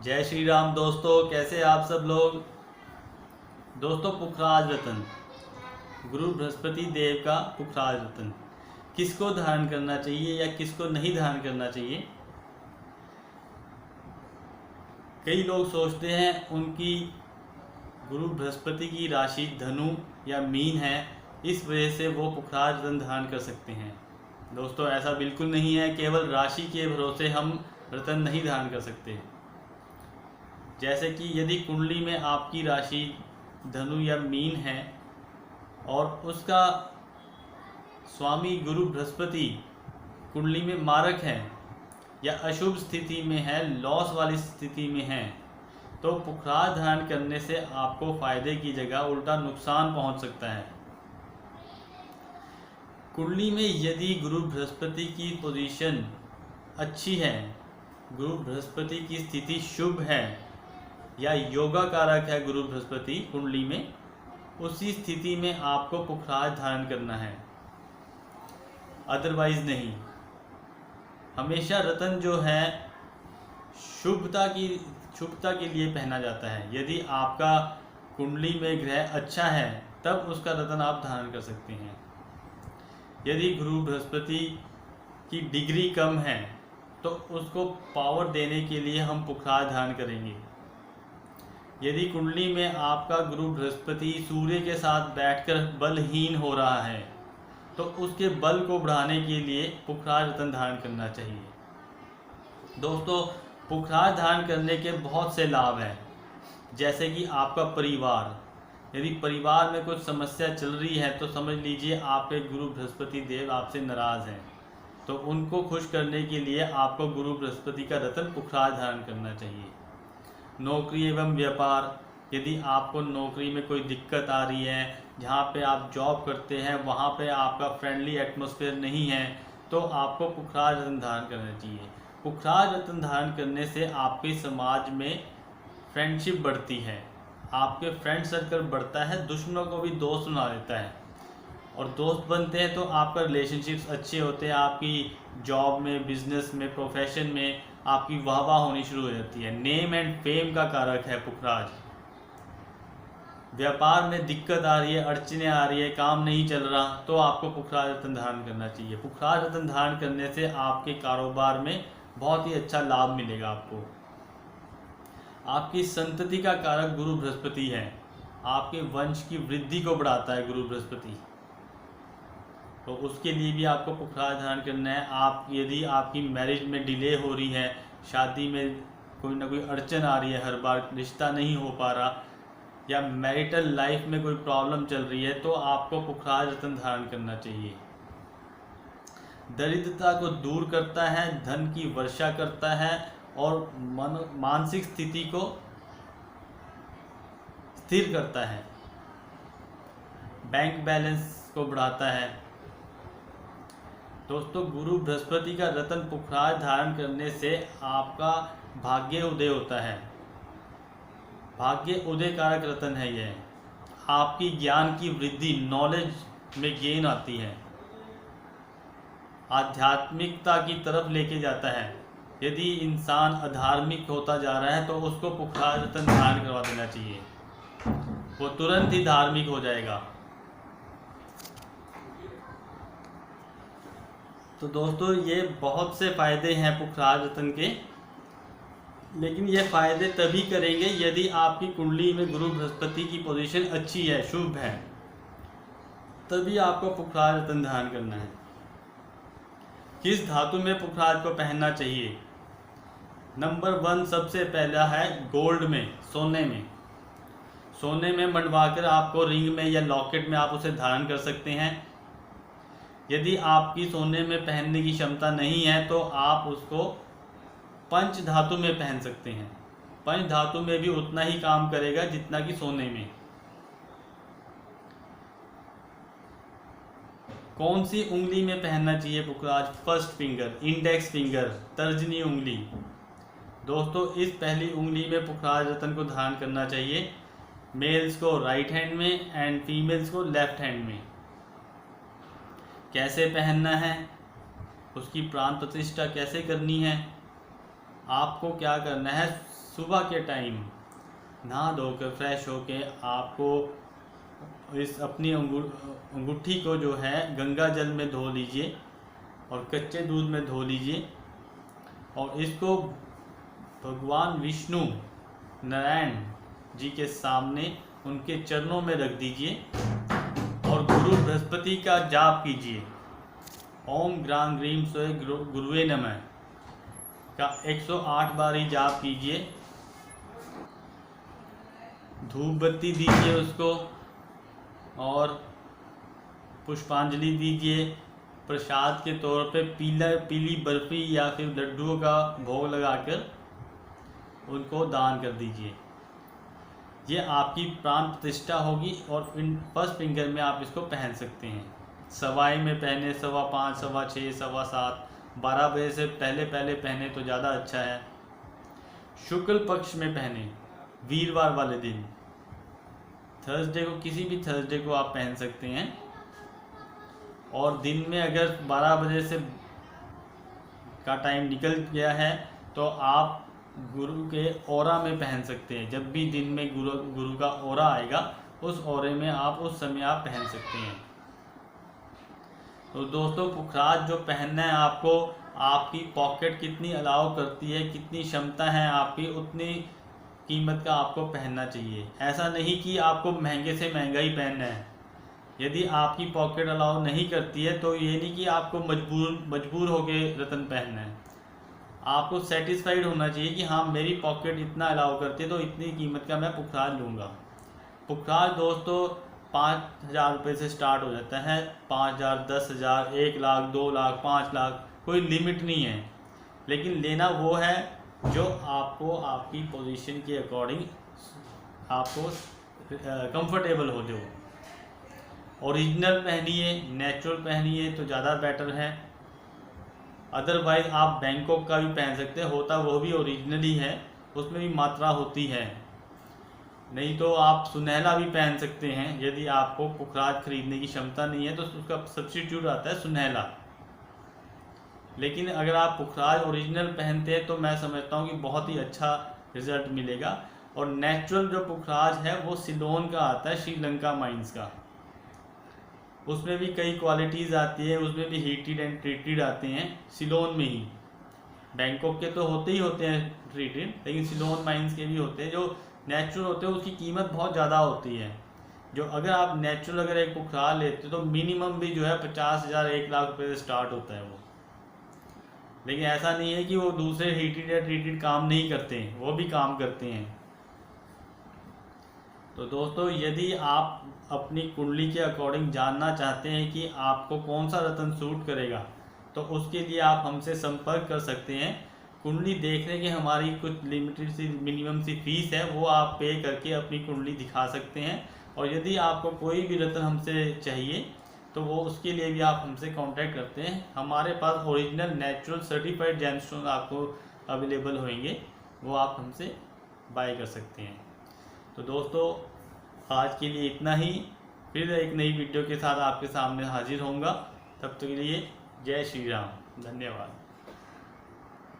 जय श्री राम दोस्तों, कैसे आप सब लोग। दोस्तों, पुखराज रतन, गुरु बृहस्पति देव का पुखराज रतन किसको धारण करना चाहिए या किसको नहीं धारण करना चाहिए। कई लोग सोचते हैं उनकी गुरु बृहस्पति की राशि धनु या मीन है, इस वजह से वो पुखराज रतन धारण कर सकते हैं। दोस्तों, ऐसा बिल्कुल नहीं है। केवल राशि के भरोसे हम रतन नहीं धारण कर सकते। जैसे कि यदि कुंडली में आपकी राशि धनु या मीन है और उसका स्वामी गुरु बृहस्पति कुंडली में मारक है या अशुभ स्थिति में है, लॉस वाली स्थिति में है, तो पुखराज धारण करने से आपको फायदे की जगह उल्टा नुकसान पहुंच सकता है। कुंडली में यदि गुरु बृहस्पति की पोजीशन अच्छी है, गुरु बृहस्पति की स्थिति शुभ है या योगा कारक है गुरु बृहस्पति कुंडली में, उसी स्थिति में आपको पुखराज धारण करना है, अदरवाइज नहीं। हमेशा रतन जो है शुभता के लिए पहना जाता है। यदि आपका कुंडली में ग्रह अच्छा है तब उसका रतन आप धारण कर सकते हैं। यदि गुरु बृहस्पति की डिग्री कम है तो उसको पावर देने के लिए हम पुखराज धारण करेंगे। यदि कुंडली में आपका गुरु बृहस्पति सूर्य के साथ बैठकर बलहीन हो रहा है तो उसके बल को बढ़ाने के लिए पुखराज रतन धारण करना चाहिए। दोस्तों, पुखराज धारण करने के बहुत से लाभ हैं। जैसे कि आपका परिवार, यदि परिवार में कुछ समस्या चल रही है तो समझ लीजिए आपके गुरु बृहस्पति देव आपसे नाराज़ हैं, तो उनको खुश करने के लिए आपको गुरु बृहस्पति का रतन पुखराज धारण करना चाहिए। नौकरी एवं व्यापार, यदि आपको नौकरी में कोई दिक्कत आ रही है, जहाँ पे आप जॉब करते हैं वहाँ पे आपका फ्रेंडली एटमॉस्फेयर नहीं है, तो आपको पुखराज रतन धारण करना चाहिए। पुखराज रतन धारण करने से आपके समाज में फ्रेंडशिप बढ़ती है, आपके फ्रेंड सर्कल बढ़ता है, दुश्मनों को भी दोस्त बना देता है, और दोस्त बनते हैं तो आपका रिलेशनशिप्स अच्छे होते हैं। आपकी जॉब में, बिजनेस में, प्रोफेशन में आपकी वाहवाह होनी शुरू हो जाती है। नेम एंड फेम का कारक है पुखराज। व्यापार में दिक्कत आ रही है, अड़चने आ रही है, काम नहीं चल रहा, तो आपको पुखराज रतन धारण करना चाहिए। पुखराज रतन धारण करने से आपके कारोबार में बहुत ही अच्छा लाभ मिलेगा आपको। आपकी संतति का कारक गुरु बृहस्पति है, आपके वंश की वृद्धि को बढ़ाता है गुरु बृहस्पति, तो उसके लिए भी आपको पुखराज धारण करना है। यदि आपकी मैरिज में डिले हो रही है, शादी में कोई ना कोई अड़चन आ रही है, हर बार रिश्ता नहीं हो पा रहा, या मैरिटल लाइफ में कोई प्रॉब्लम चल रही है, तो आपको पुखराज रतन धारण करना चाहिए। दरिद्रता को दूर करता है, धन की वर्षा करता है और मानसिक स्थिति को स्थिर करता है, बैंक बैलेंस को बढ़ाता है। दोस्तों, गुरु बृहस्पति का रतन पुखराज धारण करने से आपका भाग्य उदय होता है। भाग्य उदय कारक रतन है यह। आपकी ज्ञान की वृद्धि, नॉलेज में गेन आती है, आध्यात्मिकता की तरफ लेके जाता है। यदि इंसान अधार्मिक होता जा रहा है तो उसको पुखराज रतन धारण करवा देना चाहिए, वो तुरंत ही धार्मिक हो जाएगा। तो दोस्तों, ये बहुत से फ़ायदे हैं पुखराज रतन के, लेकिन ये फ़ायदे तभी करेंगे यदि आपकी कुंडली में गुरु बृहस्पति की पोजीशन अच्छी है, शुभ है, तभी आपको पुखराज रतन धारण करना है। किस धातु में पुखराज को पहनना चाहिए? नंबर 1 सबसे पहला है गोल्ड में, सोने में। सोने में मंडवाकर आपको रिंग में या लॉकेट में आप उसे धारण कर सकते हैं। यदि आपकी सोने में पहनने की क्षमता नहीं है तो आप उसको पंच धातु में पहन सकते हैं। पंच धातु में भी उतना ही काम करेगा जितना कि सोने में। कौन सी उंगली में पहनना चाहिए पुखराज? फर्स्ट फिंगर, इंडेक्स फिंगर, तर्जनी उंगली। दोस्तों, इस पहली उंगली में पुखराज रतन को धारण करना चाहिए। मेल्स को राइट हैंड में एंड फीमेल्स को लेफ्ट हैंड में। कैसे पहनना है, उसकी प्राण प्रतिष्ठा कैसे करनी है, आपको क्या करना है, सुबह के टाइम नहा धोकर फ्रेश होके आपको इस अपनी अंगूठी को जो है गंगा जल में धो लीजिए और कच्चे दूध में धो लीजिए और इसको भगवान विष्णु नारायण जी के सामने उनके चरणों में रख दीजिए और गुरु बृहस्पति का जाप कीजिए। ओम ग्रां ग्रीम स्वय गुरुवे नमः का 108 बार ही जाप कीजिए। धूप बत्ती दीजिए उसको और पुष्पांजलि दीजिए। प्रसाद के तौर पे पीली बर्फी या फिर लड्डुओं का भोग लगाकर उनको दान कर दीजिए। ये आपकी प्राण प्रतिष्ठा होगी और फर्स्ट फिंगर में आप इसको पहन सकते हैं। सवाई में पहने 5:15, 6:15, 7:15, 12 बजे से पहले पहने तो ज़्यादा अच्छा है। शुक्ल पक्ष में पहने, वीरवार वाले दिन, थर्सडे को, किसी भी थर्सडे को आप पहन सकते हैं। और दिन में अगर 12 बजे से का टाइम निकल गया है तो आप गुरु के ओरा में पहन सकते हैं। जब भी दिन में गुरु का ओरा आएगा उस ओरे में आप उस समय आप पहन सकते हैं। तो दोस्तों, पुखराज जो पहनना है आपको, आपकी पॉकेट कितनी अलाउ करती है, कितनी क्षमता है आपकी, उतनी कीमत का आपको पहनना चाहिए। ऐसा नहीं कि आपको महंगे से महंगा ही पहनना है। यदि आपकी पॉकेट अलाउ नहीं करती है तो ये नहीं कि आपको मजबूर होके रतन पहनना है। आपको सेटिस्फाइड होना चाहिए कि हाँ, मेरी पॉकेट इतना अलाउ करती है तो इतनी कीमत का मैं पुखराज लूँगा। पुखराज दोस्तों 5,000 रुपये से स्टार्ट हो जाता है। 5,000, 10,000, 1 लाख, 2 लाख, 5 लाख, कोई लिमिट नहीं है। लेकिन लेना वो है जो आपको आपकी पोजीशन के अकॉर्डिंग आपको कंफर्टेबल हो। जो ओरिजिनल पहनिए, नेचुरल पहनिए तो ज़्यादा बेटर है। अदरवाइज़ आप बैंकॉक का भी पहन सकते हैं, होता वो भी ओरिजिनल ही है, उसमें भी मात्रा होती है। नहीं तो आप सुनहला भी पहन सकते हैं। यदि आपको पुखराज खरीदने की क्षमता नहीं है तो उसका सब्स्टिट्यूट आता है सुनहला। लेकिन अगर आप पुखराज ओरिजिनल पहनते हैं तो मैं समझता हूँ कि बहुत ही अच्छा रिजल्ट मिलेगा। और नेचुरल जो पुखराज है वो सिलोन का आता है, श्रीलंका माइंस का। उसमें भी कई क्वालिटीज़ आती है, उसमें भी हीटेड एंड ट्रीटेड आते हैं सिलोन में ही। बैंकॉक के तो होते ही होते हैं ट्रीटेड, लेकिन सिलोन माइंस के भी होते हैं। जो नेचुरल होते हैं उसकी कीमत बहुत ज़्यादा होती है। जो अगर आप नेचुरल अगर एक पुखराज लेते हो तो मिनिमम भी जो है 50,000, 1 लाख रुपये से स्टार्ट होता है वो। लेकिन ऐसा नहीं है कि वो दूसरे हीटेड या ट्रीटेड काम नहीं करते हैं, वो भी काम करते हैं। तो दोस्तों, यदि आप अपनी कुंडली के अकॉर्डिंग जानना चाहते हैं कि आपको कौन सा रत्न सूट करेगा तो उसके लिए आप हमसे संपर्क कर सकते हैं। कुंडली देखने की हमारी कुछ लिमिटेड सी मिनिमम सी फीस है, वो आप पे करके अपनी कुंडली दिखा सकते हैं। और यदि आपको कोई भी रत्न हमसे चाहिए तो वो उसके लिए भी आप हमसे कांटेक्ट करते हैं। हमारे पास ओरिजिनल नेचुरल सर्टिफाइड जेमस्टोन आपको अवेलेबल होंगे, वो आप हमसे बाय कर सकते हैं। तो दोस्तों, आज के लिए इतना ही। फिर एक नई वीडियो के साथ आपके सामने हाजिर होऊंगा। तब तक के लिए जय श्री राम, धन्यवाद।